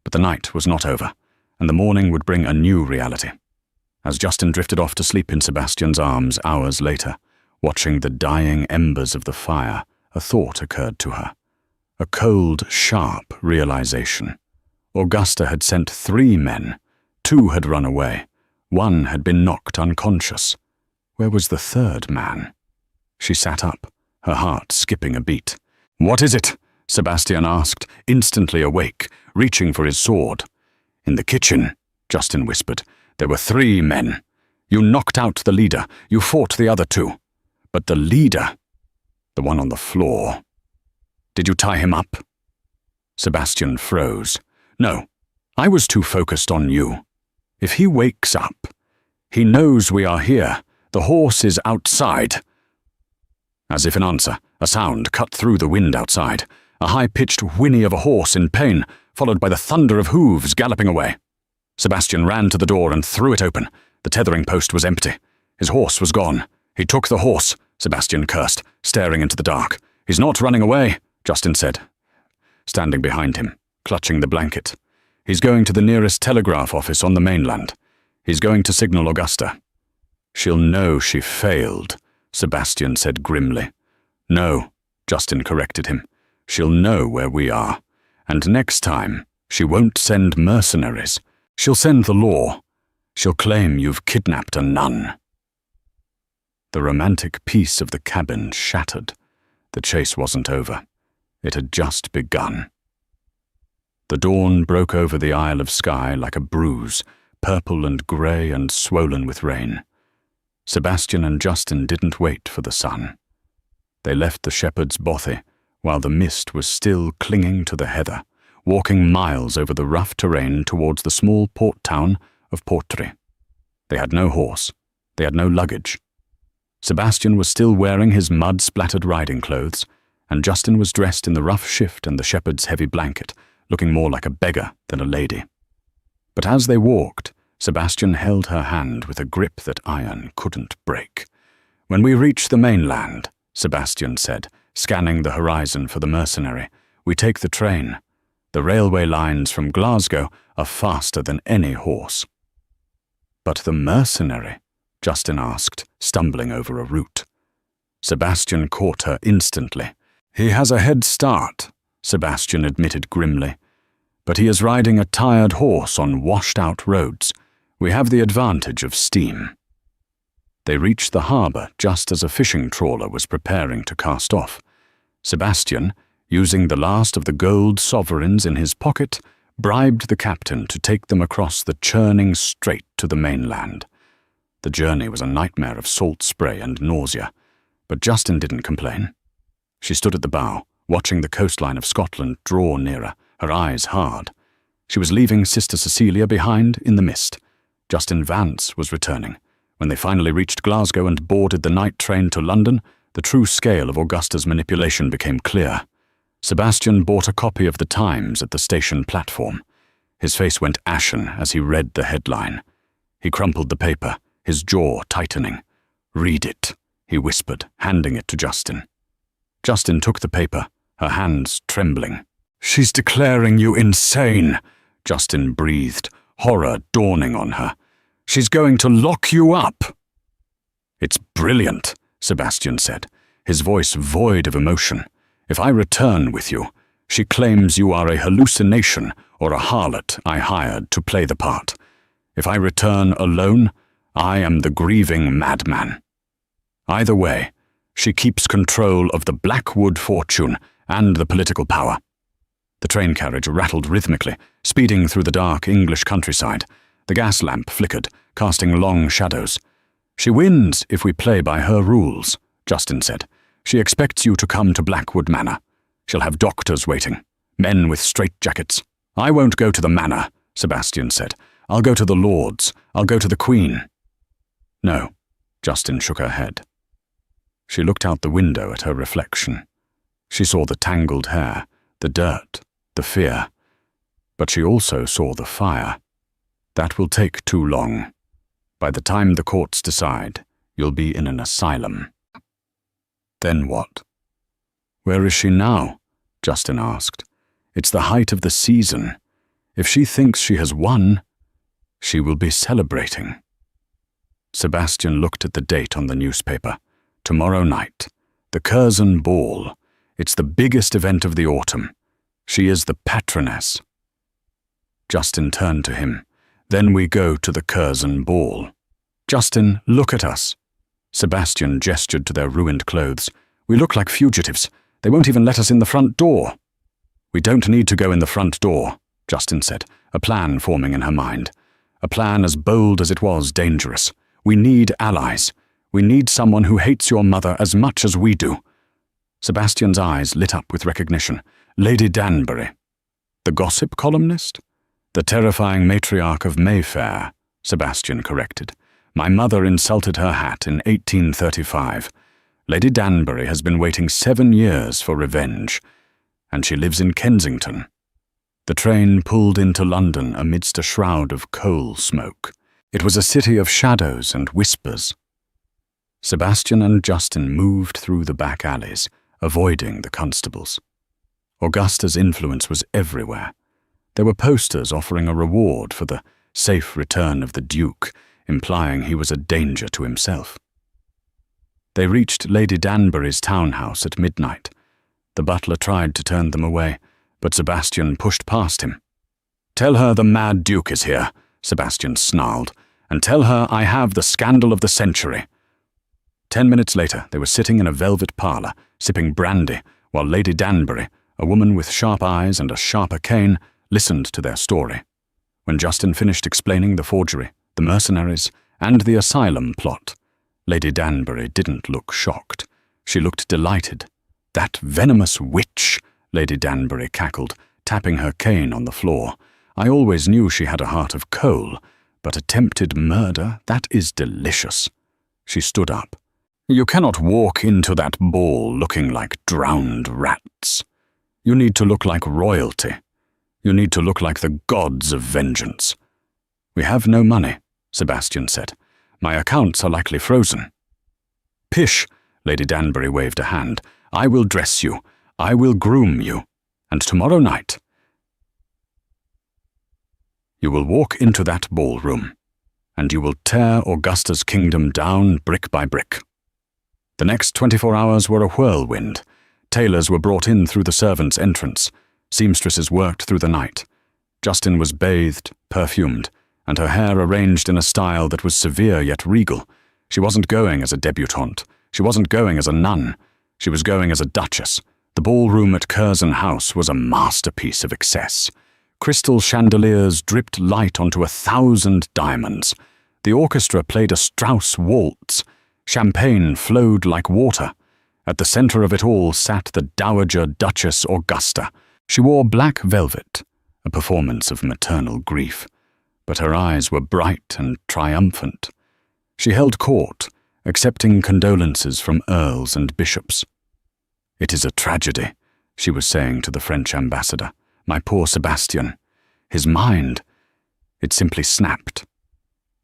Speaker 1: But the night was not over, and the morning would bring a new reality. As Justin drifted off to sleep in Sebastian's arms hours later, watching the dying embers of the fire, a thought occurred to her. A cold, sharp realization. Augusta had sent 3 men. 2 had run away. 1 had been knocked unconscious. Where was the 3rd man? She sat up, her heart skipping a beat. "What is it?" Sebastian asked, instantly awake, reaching for his sword. "In the kitchen," Justin whispered. "There were 3 men. You knocked out the leader. You fought the other 2. But the leader, the one on the floor. Did you tie him up?" Sebastian froze. "No, I was too focused on you. If he wakes up, he knows we are here. The horse is outside." As if in answer, a sound cut through the wind outside, a high-pitched whinny of a horse in pain, followed by the thunder of hooves galloping away. Sebastian ran to the door and threw it open. The tethering post was empty. His horse was gone. "He took the horse," Sebastian cursed, staring into the dark. "He's not running away," Justin said, standing behind him, clutching the blanket. "He's going to the nearest telegraph office on the mainland. He's going to signal Augusta." "She'll know she failed," Sebastian said grimly. "No," Justin corrected him. "She'll know where we are. And next time, she won't send mercenaries. She'll send the law. She'll claim you've kidnapped a nun." The romantic peace of the cabin shattered. The chase wasn't over. It had just begun. The dawn broke over the Isle of Skye like a bruise, purple and grey and swollen with rain. Sebastian and Justin didn't wait for the sun. They left the shepherd's bothy while the mist was still clinging to the heather, walking miles over the rough terrain towards the small port town of Portree. They had no horse. They had no luggage. Sebastian was still wearing his mud-splattered riding clothes, and Justin was dressed in the rough shift and the shepherd's heavy blanket, looking more like a beggar than a lady. But as they walked, Sebastian held her hand with a grip that iron couldn't break. "When we reach the mainland," Sebastian said, scanning the horizon for the mercenary, "we take the train. The railway lines from Glasgow are faster than any horse." "But the mercenary?" Justin asked, stumbling over a route. Sebastian caught her instantly. "He has a head start," Sebastian admitted grimly. "But he is riding a tired horse on washed-out roads. We have the advantage of steam." They reached the harbour just as a fishing trawler was preparing to cast off. Sebastian, using the last of the gold sovereigns in his pocket, bribed the captain to take them across the churning strait to the mainland. The journey was a nightmare of salt spray and nausea, but Justin didn't complain. She stood at the bow, watching the coastline of Scotland draw nearer, her eyes hard. She was leaving Sister Cecilia behind in the mist. Justin Vance was returning. When they finally reached Glasgow and boarded the night train to London, the true scale of Augusta's manipulation became clear. Sebastian bought a copy of the Times at the station platform. His face went ashen as he read the headline. He crumpled the paper, his jaw tightening. "Read it," he whispered, handing it to Justin. Justin took the paper, her hands trembling. "She's declaring you insane," Justin breathed, horror dawning on her. "She's going to lock you up." "It's brilliant," Sebastian said, his voice void of emotion. "If I return with you, she claims you are a hallucination or a harlot I hired to play the part. If I return alone, I am the grieving madman. Either way, she keeps control of the Blackwood fortune and the political power." The train carriage rattled rhythmically, speeding through the dark English countryside. The gas lamp flickered, casting long shadows. "She wins if we play by her rules," Justin said. "She expects you to come to Blackwood Manor. She'll have doctors waiting, men with straitjackets." "I won't go to the manor," Sebastian said. "I'll go to the Lords. I'll go to the Queen." "No," Justin shook her head. She looked out the window at her reflection. She saw the tangled hair, the dirt, the fear. But she also saw the fire. "That will take too long. By the time the courts decide, you'll be in an asylum." "Then what?" "Where is she now?" Justin asked. "It's the height of the season. If she thinks she has won, she will be celebrating." Sebastian looked at the date on the newspaper. Tomorrow night. The Curzon Ball. It's the biggest event of the autumn. She is the patroness. Justin turned to him. "Then we go to the Curzon Ball." "Justin, look at us." Sebastian gestured to their ruined clothes. "We look like fugitives. They won't even let us in the front door." "We don't need to go in the front door," Justin said, a plan forming in her mind. A plan as bold as it was dangerous. "We need allies. We need someone who hates your mother as much as we do." Sebastian's eyes lit up with recognition. "Lady Danbury." "The gossip columnist?" "The terrifying matriarch of Mayfair," Sebastian corrected. "My mother insulted her hat in 1835. Lady Danbury has been waiting 7 years for revenge, and she lives in Kensington." The train pulled into London amidst a shroud of coal smoke. It was a city of shadows and whispers. Sebastian and Justin moved through the back alleys, avoiding the constables. Augusta's influence was everywhere. There were posters offering a reward for the safe return of the Duke, implying he was a danger to himself. They reached Lady Danbury's townhouse at midnight. The butler tried to turn them away, but Sebastian pushed past him. "Tell her the Mad Duke is here," Sebastian snarled, "and tell her I have the scandal of the century." 10 minutes later, they were sitting in a velvet parlour, sipping brandy, while Lady Danbury, a woman with sharp eyes and a sharper cane, listened to their story. When Justin finished explaining the forgery, the mercenaries, and the asylum plot, Lady Danbury didn't look shocked. She looked delighted. "That venomous witch," Lady Danbury cackled, tapping her cane on the floor. "I always knew she had a heart of coal, but attempted murder, that is delicious." She stood up. "You cannot walk into that ball looking like drowned rats. You need to look like royalty. You need to look like the gods of vengeance." "We have no money," Sebastian said. "My accounts are likely frozen." "Pish," Lady Danbury waved a hand. "I will dress you. I will groom you. And tomorrow night you will walk into that ballroom, and you will tear Augusta's kingdom down brick by brick." The next 24 hours were a whirlwind. Tailors were brought in through the servants' entrance. Seamstresses worked through the night. Justin was bathed, perfumed, and her hair arranged in a style that was severe yet regal. She wasn't going as a debutante. She wasn't going as a nun. She was going as a duchess. The ballroom at Curzon House was a masterpiece of excess. Crystal chandeliers dripped light onto 1,000 diamonds. The orchestra played a Strauss waltz. Champagne flowed like water. At the center of it all sat the Dowager Duchess Augusta. She wore black velvet, a performance of maternal grief, but her eyes were bright and triumphant. She held court, accepting condolences from earls and bishops. "It is a tragedy," she was saying to the French ambassador. "My poor Sebastian. His mind, it simply snapped.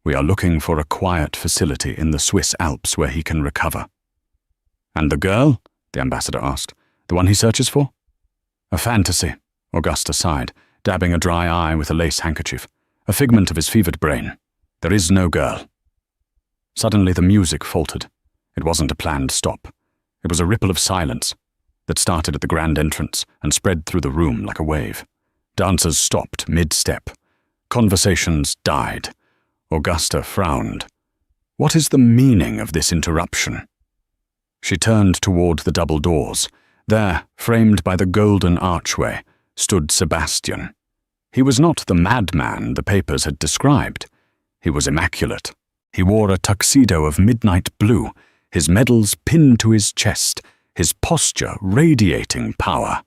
Speaker 1: We are looking for a quiet facility in the Swiss Alps where he can recover." "And the girl?" the ambassador asked. "The one he searches for?" "A fantasy," Augusta sighed, dabbing a dry eye with a lace handkerchief. "A figment of his fevered brain. There is no girl." Suddenly the music faltered. It wasn't a planned stop. It was a ripple of silence that started at the grand entrance and spread through the room like a wave. Dancers stopped mid-step. Conversations died. Augusta frowned. "What is the meaning of this interruption?" She turned toward the double doors. There, framed by the golden archway, stood Sebastian. He was not the madman the papers had described. He was immaculate. He wore a tuxedo of midnight blue, his medals pinned to his chest, his posture radiating power.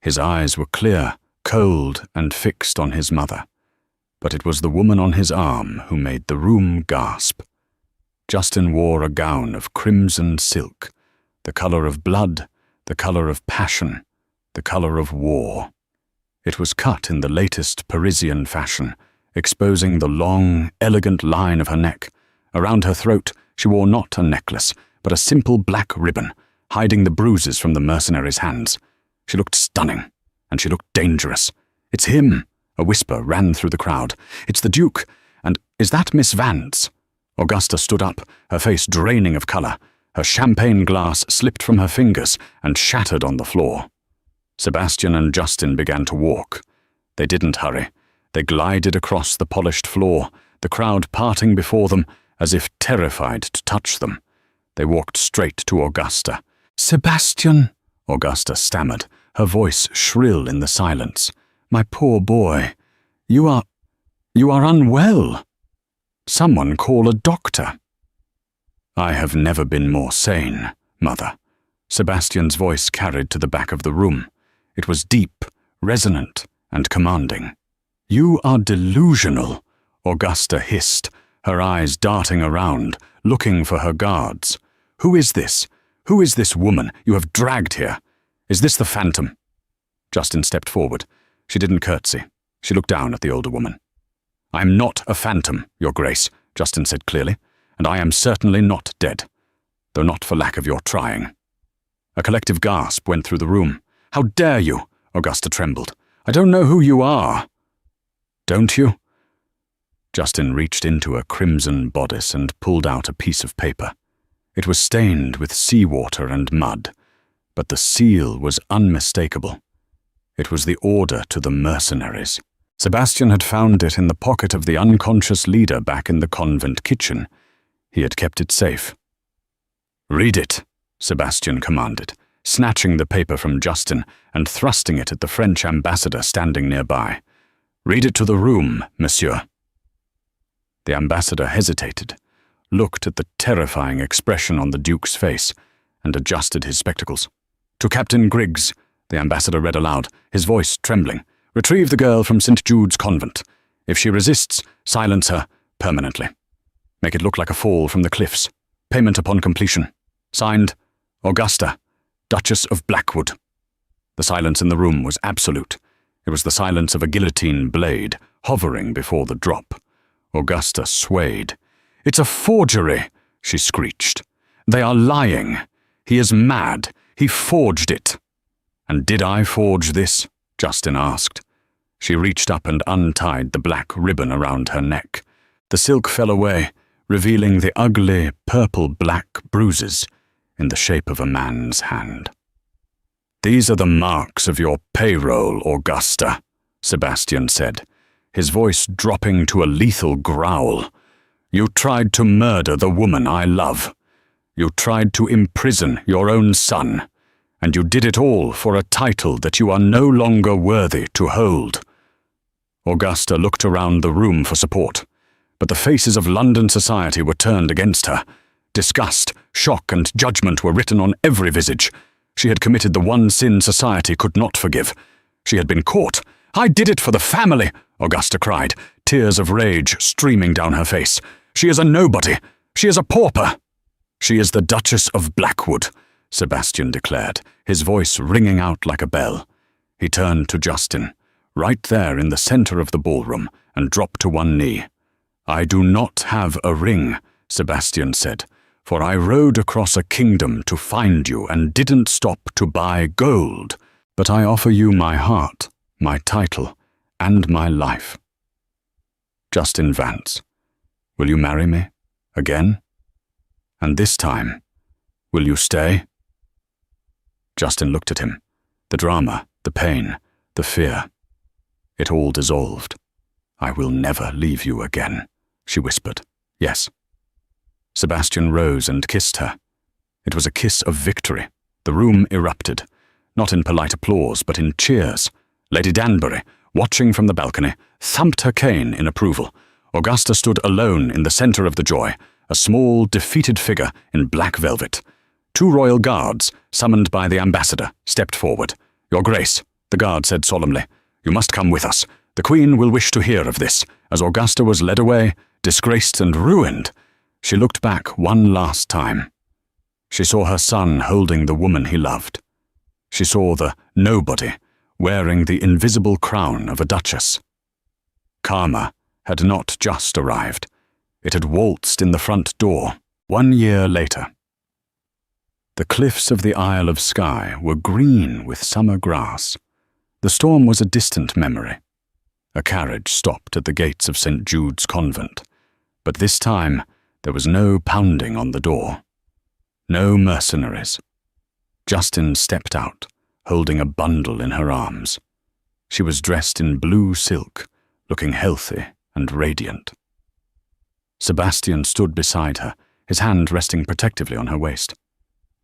Speaker 1: His eyes were clear, cold, and fixed on his mother. But it was the woman on his arm who made the room gasp. Justin wore a gown of crimson silk, the color of blood, the color of passion, the color of war. It was cut in the latest Parisian fashion, exposing the long, elegant line of her neck. Around her throat, she wore not a necklace, but a simple black ribbon, hiding the bruises from the mercenary's hands. She looked stunning, and she looked dangerous. "It's him!" a whisper ran through the crowd. "It's the Duke, and is that Miss Vance?" Augusta stood up, her face draining of color. Her champagne glass slipped from her fingers and shattered on the floor. Sebastian and Justin began to walk. They didn't hurry. They glided across the polished floor, the crowd parting before them as if terrified to touch them. They walked straight to Augusta. "Sebastian," Augusta stammered, her voice shrill in the silence. "My poor boy, you are unwell. Someone call a doctor." "I have never been more sane, Mother," Sebastian's voice carried to the back of the room. It was deep, resonant, and commanding. "You are delusional," Augusta hissed, her eyes darting around, looking for her guards. "Who is this? Who is this woman you have dragged here? Is this the phantom?" Justin stepped forward. She didn't curtsy. She looked down at the older woman. "I am not a phantom, Your Grace," Justin said clearly, "and I am certainly not dead, though not for lack of your trying." A collective gasp went through the room. "How dare you?" Augusta trembled. "I don't know who you are." "Don't you?" Justin reached into a crimson bodice and pulled out a piece of paper. It was stained with seawater and mud, but the seal was unmistakable. It was the order to the mercenaries. Sebastian had found it in the pocket of the unconscious leader back in the convent kitchen. He had kept it safe. "Read it," Sebastian commanded, snatching the paper from Justin and thrusting it at the French ambassador standing nearby. "Read it to the room, monsieur." The ambassador hesitated, looked at the terrifying expression on the Duke's face, and adjusted his spectacles. "To Captain Griggs," the ambassador read aloud, his voice trembling. "Retrieve the girl from St. Jude's Convent. If she resists, silence her permanently. Make it look like a fall from the cliffs. Payment upon completion. Signed, Augusta, Duchess of Blackwood." The silence in the room was absolute. It was the silence of a guillotine blade hovering before the drop. Augusta swayed. "It's a forgery," she screeched. "They are lying. He is mad. He forged it." "And did I forge this?" Justin asked. She reached up and untied the black ribbon around her neck. The silk fell away, revealing the ugly, purple-black bruises in the shape of a man's hand. "These are the marks of your payroll, Augusta," Sebastian said, his voice dropping to a lethal growl. "You tried to murder the woman I love. You tried to imprison your own son, and you did it all for a title that you are no longer worthy to hold." Augusta looked around the room for support, but the faces of London society were turned against her. Disgust, shock, and judgment were written on every visage. She had committed the one sin society could not forgive. She had been caught. "I did it for the family," Augusta cried, tears of rage streaming down her face. "She is a nobody. She is a pauper." "She is the Duchess of Blackwood," Sebastian declared, his voice ringing out like a bell. He turned to Justin, right there in the center of the ballroom, and dropped to one knee. "I do not have a ring," Sebastian said, "for I rode across a kingdom to find you and didn't stop to buy gold. But I offer you my heart, my title, and my life." Justin Vance, will you marry me? Again? And this time, will you stay? Justin looked at him. The drama, the pain, the fear. It all dissolved. "I will never leave you again," she whispered. "Yes." Sebastian rose and kissed her. It was a kiss of victory. The room erupted, not in polite applause, but in cheers. Lady Danbury, watching from the balcony, thumped her cane in approval. Augusta stood alone in the center of the joy, a small, defeated figure in black velvet. Two royal guards, summoned by the ambassador, stepped forward. "Your Grace," the guard said solemnly, "you must come with us. The Queen will wish to hear of this." As Augusta was led away, disgraced and ruined, she looked back one last time. She saw her son holding the woman he loved. She saw the nobody wearing the invisible crown of a duchess. Karma had not just arrived. It had waltzed in the front door 1 year later. The cliffs of the Isle of Skye were green with summer grass. The storm was a distant memory. A carriage stopped at the gates of St. Jude's Convent, but this time there was no pounding on the door. No mercenaries. Justin stepped out, holding a bundle in her arms. She was dressed in blue silk, looking healthy and radiant. Sebastian stood beside her, his hand resting protectively on her waist.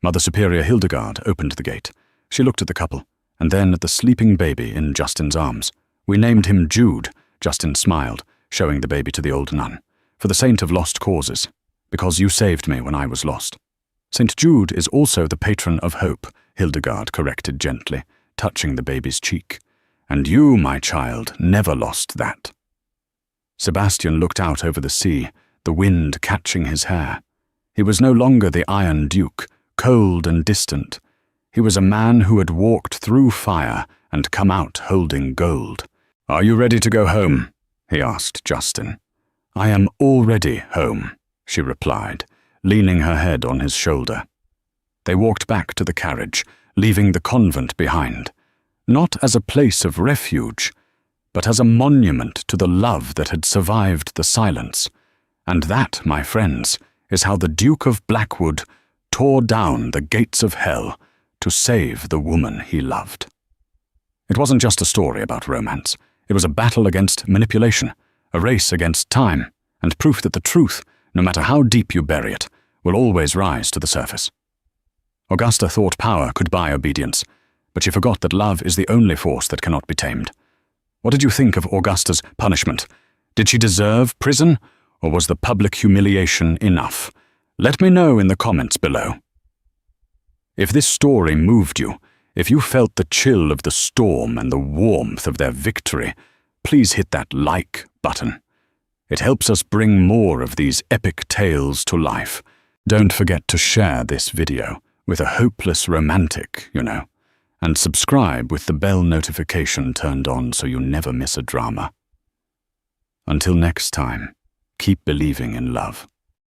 Speaker 1: Mother Superior Hildegard opened the gate. She looked at the couple, and then at the sleeping baby in Justin's arms. "We named him Jude," Justin smiled, showing the baby to the old nun, "for the saint of lost causes, because you saved me when I was lost." "St. Jude is also the patron of hope," Hildegard corrected gently, touching the baby's cheek. "And you, my child, never lost that." Sebastian looked out over the sea, the wind catching his hair. He was no longer the Iron Duke, cold and distant. He was a man who had walked through fire and come out holding gold. "Are you ready to go home?" he asked Justin. "I am already home," she replied, leaning her head on his shoulder. They walked back to the carriage, leaving the convent behind, not as a place of refuge, but as a monument to the love that had survived the silence. And that, my friends, is how the Duke of Blackwood tore down the gates of hell to save the woman he loved. It wasn't just a story about romance. It was a battle against manipulation, a race against time, and proof that the truth, no matter how deep you bury it, will always rise to the surface. Augusta thought power could buy obedience, but she forgot that love is the only force that cannot be tamed. What did you think of Augusta's punishment? Did she deserve prison, or was the public humiliation enough? Let me know in the comments below. If this story moved you, if you felt the chill of the storm and the warmth of their victory, please hit that like button. It helps us bring more of these epic tales to life. Don't forget to share this video with a hopeless romantic, and subscribe with the bell notification turned on so you never miss a drama. Until next time, keep believing in love.